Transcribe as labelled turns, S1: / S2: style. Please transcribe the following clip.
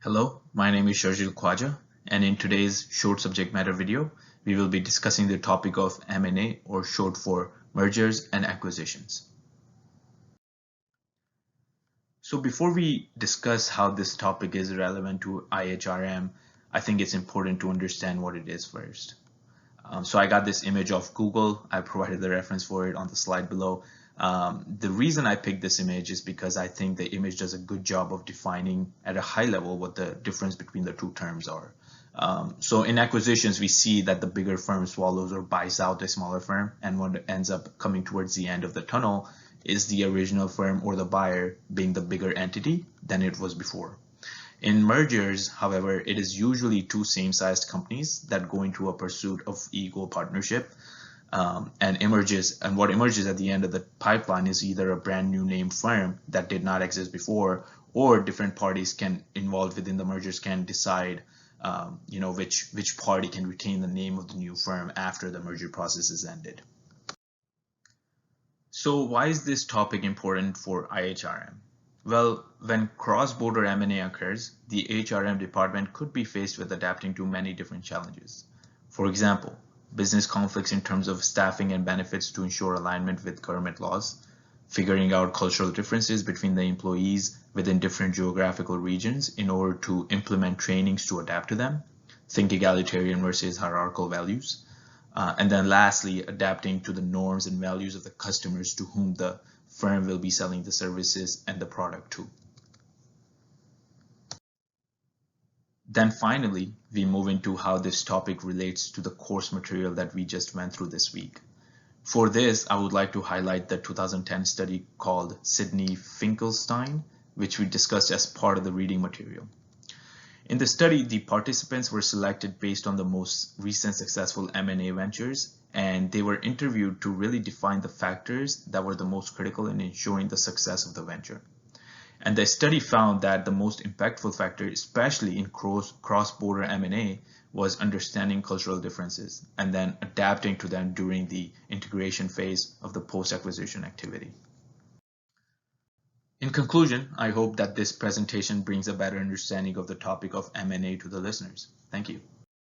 S1: Hello, my name is Sharjil Khwaja, and in today's short subject matter video, we will be discussing the topic of M&A, or short for mergers and acquisitions. So before we discuss how this topic is relevant to IHRM, I think it's important to understand what it is first. So I got this image of Google. I provided the reference for it on the slide below. The reason I picked this image is because I think the image does a good job of defining at a high level what the difference between the two terms are. So in acquisitions, we see that the bigger firm swallows or buys out a smaller firm, and what ends up coming towards the end of the tunnel is the original firm or the buyer being the bigger entity than it was before. In mergers, however, it is usually two same-sized companies that go into a pursuit of equal partnership, and what emerges at the end of the pipeline is either a brand new name firm that did not exist before, or different parties can involved within the mergers can decide, which party can retain the name of the new firm after the merger process is ended. So why is this topic important for IHRM? Well, when cross-border M&A occurs, the IHRM department could be faced with adapting to many different challenges. For example, business conflicts in terms of staffing and benefits to ensure alignment with government laws, figuring out cultural differences between the employees within different geographical regions in order to implement trainings to adapt to them, think egalitarian versus hierarchical values, and then lastly, adapting to the norms and values of the customers to whom the firm will be selling the services and the product to. Then finally, we move into how this topic relates to the course material that we just went through this week. For this, I would like to highlight the 2010 study called Sidney Finkelstein, which we discussed as part of the reading material. In the study, the participants were selected based on the most recent successful M&A ventures, and they were interviewed to really define the factors that were the most critical in ensuring the success of the venture. And the study found that the most impactful factor, especially in cross-border M&A, was understanding cultural differences and then adapting to them during the integration phase of the post-acquisition activity. In conclusion, I hope that this presentation brings a better understanding of the topic of M&A to the listeners. Thank you.